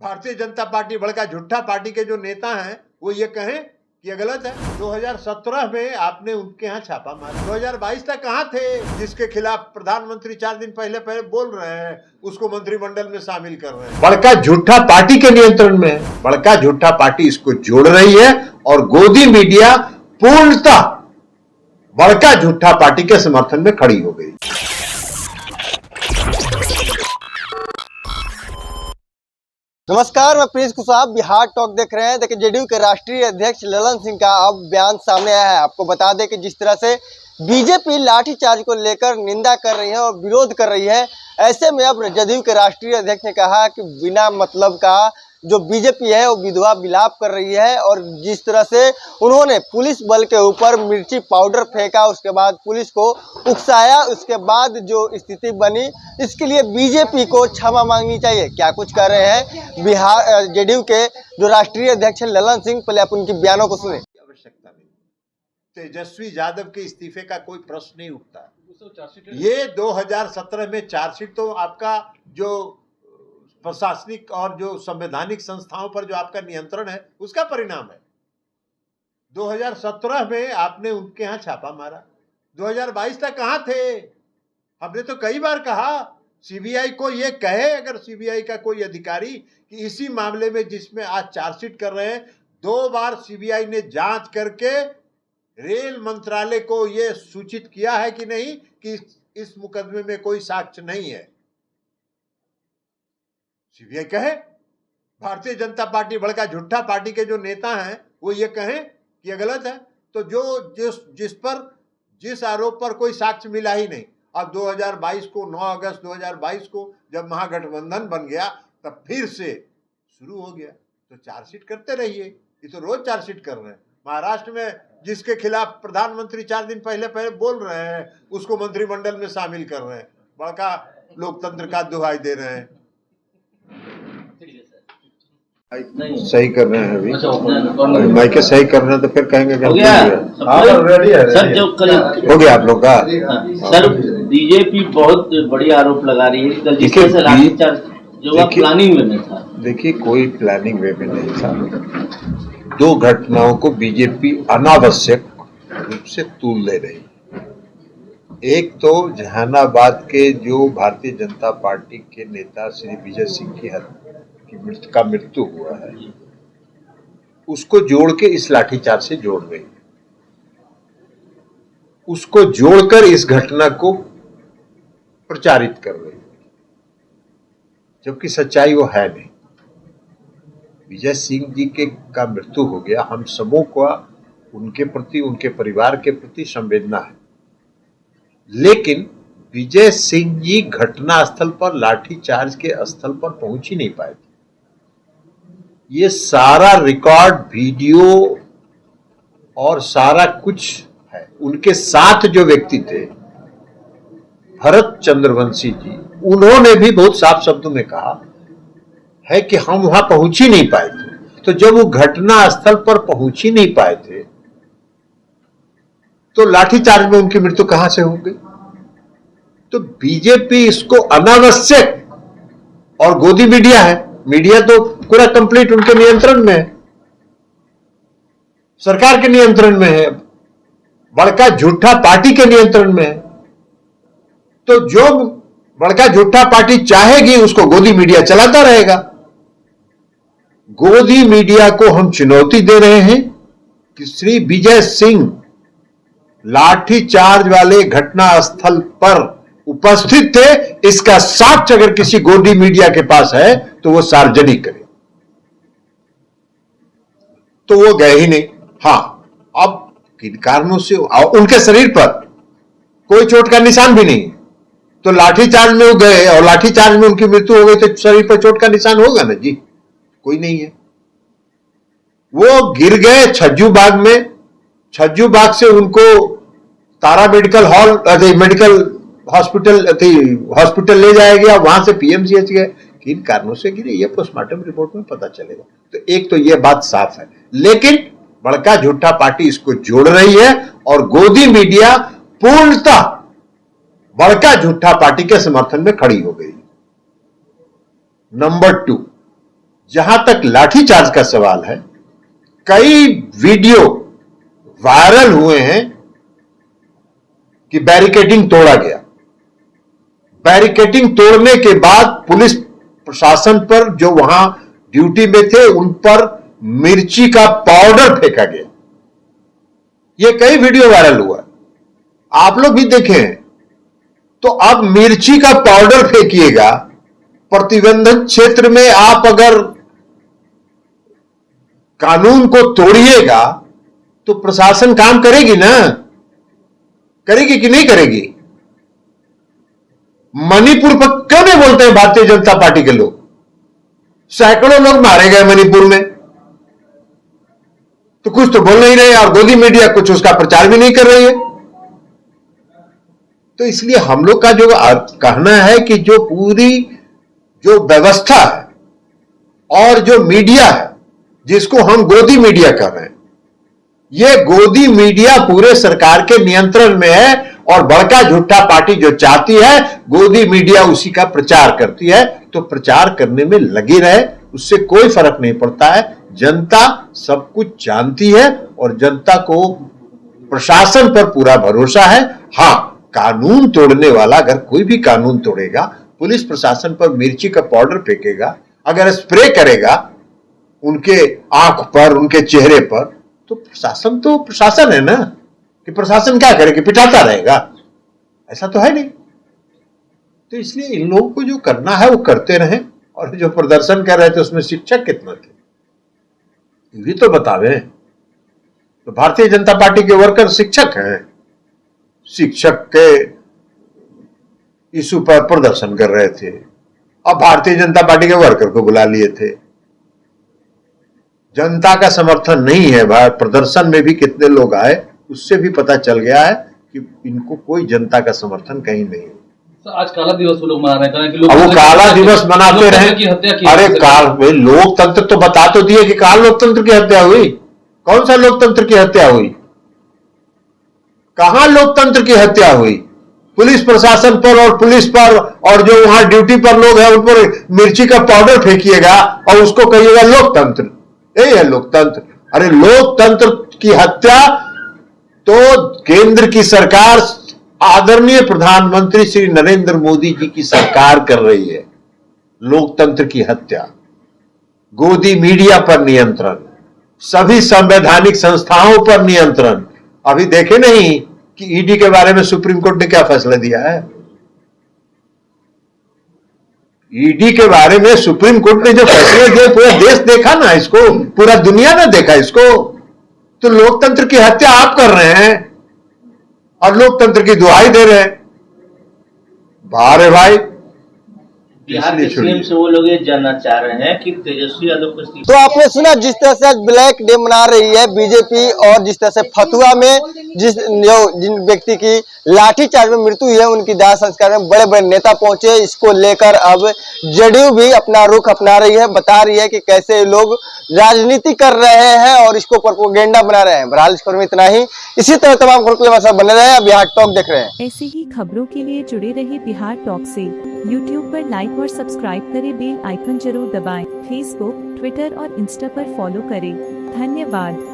Bharatiya Janata party बड़का झूठा party के जो नेता हैं वो ये कहें कि ये गलत है। 2017 में आपने उनके यहाँ छापा मारा, 2022 तक कहाँ थे? जिसके खिलाफ प्रधानमंत्री 4 दिन पहले बोल रहे हैं उसको मंत्रिमंडल में शामिल कर रहे हैं। बड़का झूठा पार्टी के नियंत्रण में है, बड़का झूठा पार्टी इसको जोड़ रही है और गोदी मीडिया पूर्णतः बड़का झूठा पार्टी के समर्थन में खड़ी हो गई। नमस्कार, मैं प्रिंस कुशवाहा, बिहार टॉक देख रहे हैं। देखिए, जेडीयू के राष्ट्रीय अध्यक्ष ललन सिंह का अब बयान सामने आया है। आपको बता दें कि जिस तरह से बीजेपी लाठीचार्ज को लेकर निंदा कर रही है और विरोध कर रही है, ऐसे में अब जेडीयू के राष्ट्रीय अध्यक्ष ने कहा कि बिना मतलब का जो बीजेपी है वो विधवा विलाप कर रही है। और जिस तरह से उन्होंने पुलिस बल के ऊपर मिर्ची पाउडर फेंका, उसके बाद पुलिस को उकसाया, उसके बाद जो स्थिति बनी, इसके लिए बीजेपी को क्षमा मांगनी चाहिए। क्या कुछ कर रहे हैं बिहार जेडीयू के जो राष्ट्रीय अध्यक्ष ललन सिंह, पहले आप उनकी बयानों को सुने। आवश्यकता नहीं, तेजस्वी यादव के इस्तीफे का कोई प्रश्न नहीं उठता। ये 2017 में चार्जशीट तो आपका जो प्रशासनिक और जो संवैधानिक संस्थाओं पर जो आपका नियंत्रण है उसका परिणाम है। 2017 में आपने उनके यहाँ छापा मारा, 2022 तक कहाँ थे? हमने तो कई बार कहा सीबीआई को ये कहे, अगर सीबीआई का कोई अधिकारी कि इसी मामले में जिसमें आज चार्जशीट कर रहे हैं, 2 बार सीबीआई ने जांच करके रेल मंत्रालय को ये सूचित किया है कि नहीं कि इस मुकदमे में कोई साक्ष्य नहीं है। सीबीआई कहे, भारतीय जनता पार्टी बड़का झूठा पार्टी के जो नेता हैं वो ये कहें कि ये गलत है, तो जिस आरोप पर कोई साक्ष्य मिला ही नहीं। अब 2022 को 9 अगस्त 2022 को जब महागठबंधन बन गया तब फिर से शुरू हो गया, तो चार्जशीट करते रहिए। ये तो रोज चार्जशीट कर रहे हैं। महाराष्ट्र में जिसके खिलाफ प्रधानमंत्री 4 दिन पहले बोल रहे हैं उसको मंत्रिमंडल में शामिल कर रहे हैं, बड़का लोकतंत्र का दुहाई दे रहे हैं। सही कर रहे हैं अभी माइके सही कर रहे हैं तो फिर कहेंगे हो गया सर। जो कल हो गया आप लोग का सर, बीजेपी बहुत बड़ी आरोप लगा रही है कल जिस तरह से लाठीचार्ज जो प्लानिंग में था। देखिए, कोई प्लानिंग वे में नहीं था। 2 घटनाओं को बीजेपी अनावश्यक रूप से तूल ले रही। एक तो जहानाबाद के जो भारतीय जनता पार्टी के नेता श्री विजय सिंह की मृत्यु हुआ है, उसको जोड़ के इस लाठीचार्ज से जोड़ रही, उसको जोड़कर इस घटना को प्रचारित कर रही, जबकि सच्चाई वो है नहीं। विजय सिंह जी का मृत्यु हो गया, हम सबों को उनके प्रति, उनके परिवार के प्रति संवेदना है, लेकिन विजय सिंह जी घटना स्थल पर लाठीचार्ज के स्थल पर पहुंच ही नहीं पाए थे। ये सारा रिकॉर्ड, वीडियो और सारा कुछ है। उनके साथ जो व्यक्ति थे भरत चंद्रवंशी जी, उन्होंने भी बहुत साफ शब्दों में कहा है कि हम वहां पहुंच ही नहीं पाए थे। तो जब वो घटना स्थल पर पहुंच ही नहीं पाए थे तो लाठीचार्ज में उनकी मृत्यु कहां से हो गई? तो बीजेपी इसको अनावश्यक, और गोदी मीडिया है, मीडिया तो पूरा कंप्लीट उनके नियंत्रण में है, सरकार के नियंत्रण में है, बड़का झूठा पार्टी के नियंत्रण में है। तो जो बड़का झूठा पार्टी चाहेगी उसको गोदी मीडिया चलाता रहेगा। गोदी मीडिया को हम चुनौती दे रहे हैं कि श्री विजय सिंह लाठीचार्ज वाले घटना स्थल पर उपस्थित थे, इसका साक्ष्य अगर किसी गोदी मीडिया के पास है तो वो सार्वजनिक करे। तो वो गए ही नहीं। हाँ, अब किन कारणों से उनके शरीर पर कोई चोट का निशान भी नहीं, तो लाठीचार्ज में वो गए और लाठीचार्ज में उनकी मृत्यु हो गई, तो शरीर पर चोट का निशान होगा ना जी? कोई नहीं है। वो गिर गए छज्जू बाग में, छज्जू बाग से उनको तारा मेडिकल हॉस्पिटल ले जाया गया, वहां से पीएमसीएच गए। किन कारणों से गिरे ये पोस्टमार्टम रिपोर्ट में पता चलेगा। तो एक तो ये बात साफ है, लेकिन बड़का झूठा पार्टी इसको जोड़ रही है और गोदी मीडिया पूर्णतः बड़का झूठा पार्टी के समर्थन में खड़ी हो गई। नंबर 2, जहां तक लाठीचार्ज का सवाल है, कई वीडियो वायरल हुए हैं कि बैरिकेडिंग तोड़ा गया। बैरिकेडिंग तोड़ने के बाद पुलिस प्रशासन पर, जो वहां ड्यूटी में थे, उन पर मिर्ची का पाउडर फेंका गया। यह कई वीडियो वायरल हुआ, आप लोग भी देखें। तो अब मिर्ची का पाउडर फेंकिएगा, प्रतिबंधित क्षेत्र में आप अगर कानून को तोड़िएगा तो प्रशासन काम करेगी ना, करेगी कि नहीं करेगी? मणिपुर पर क्यों नहीं बोलते हैं भारतीय जनता पार्टी के लोग? सैकड़ों लोग मारे गए मणिपुर में, तो कुछ तो बोल नहीं रहे, और गोदी मीडिया कुछ उसका प्रचार भी नहीं कर रही है। तो इसलिए हम लोग का जो कहना है कि जो पूरी जो व्यवस्था है और जो मीडिया है, जिसको हम गोदी मीडिया कर रहे हैं, ये गोदी मीडिया पूरे सरकार के नियंत्रण में है, और बड़का झूठा पार्टी जो चाहती है गोदी मीडिया उसी का प्रचार करती है। तो प्रचार करने में लगी रहे, उससे कोई फर्क नहीं पड़ता है। जनता सब कुछ जानती है और जनता को प्रशासन पर पूरा भरोसा है। हां, कानून तोड़ने वाला अगर कोई भी कानून तोड़ेगा, पुलिस प्रशासन पर मिर्ची का पाउडर फेंकेगा, अगर स्प्रे करेगा उनके आंख पर, उनके चेहरे पर, तो प्रशासन है ना, कि प्रशासन क्या करेगा, पिटाता रहेगा? ऐसा तो है नहीं। तो इसलिए इन लोगों को जो करना है वो करते रहें, और जो प्रदर्शन कर रहे थे उसमें शिक्षक कितना थे ये भी तो बतावे। तो भारतीय जनता पार्टी के वर्कर शिक्षक हैं, शिक्षक के इशू पर प्रदर्शन कर रहे थे, अब भारतीय जनता पार्टी के वर्कर को बुला लिए थे। जनता का समर्थन नहीं है। प्रदर्शन में भी कितने लोग आए, उससे भी पता चल गया है कि इनको कोई जनता का समर्थन कहीं नहीं है। आज काला दिवस वो लोग मना रहे हैं कि वो काला दिवस मनाते रहे। अरे लोकतंत्र तो बता तो दिए कि कहां लोकतंत्र की हत्या हुई? कौन सा लोकतंत्र की हत्या हुई? कहां लोकतंत्र की हत्या हुई? पुलिस प्रशासन पर और पुलिस पर और जो वहां ड्यूटी पर लोग हैं उन पर मिर्ची का पाउडर फेंकिएगा और उसको कहिएगा लोकतंत्र। यही है लोकतंत्र? अरे लोकतंत्र की हत्या तो केंद्र की सरकार, आदरणीय प्रधानमंत्री श्री नरेंद्र मोदी जी की सरकार कर रही है। लोकतंत्र की हत्या, गोदी मीडिया पर नियंत्रण, सभी संवैधानिक संस्थाओं पर नियंत्रण। अभी देखे नहीं कि ईडी के बारे में सुप्रीम कोर्ट ने क्या फैसला दिया है? ईडी के बारे में सुप्रीम कोर्ट ने जो फैसले दिए, पूरा देश देखा ना इसको, पूरा दुनिया ने देखा इसको। तो लोकतंत्र की हत्या आप कर रहे हैं और लोकतंत्र की दुहाई दे रहे हैं। बारे भाई, बिहार के सीएम से वो लोग ये जानना चाह रहे हैं कि तेजस्वी यादव को तो आपने सुना जिस तरह से आज ब्लैक डे मना रही है बीजेपी, और जिस तरह से फतुहा में जिन व्यक्ति की लाठीचार्ज में मृत्यु हुई है उनकी दाह संस्कार में बड़े बड़े नेता पहुंचे। इसको लेकर अब जेडीयू भी अपना रुख अपना रही है, बता रही है कि कैसे लोग राजनीति कर रहे हैं और इसको प्रोपेगेंडा बना रहे हैं। बहरहाल इस खबर में इतना ही। इसी तरह तमाम खबरों के लिए हमारे साथ बने रहे। बिहार टॉक देख रहे हैं। ऐसे ही खबरों के लिए जुड़े रहिए बिहार टॉक से। यूट्यूब पर लाइक और सब्सक्राइब करें, बेल आइकन जरूर दबाएं। फेसबुक, ट्विटर और इंस्टा पर फॉलो करें। धन्यवाद।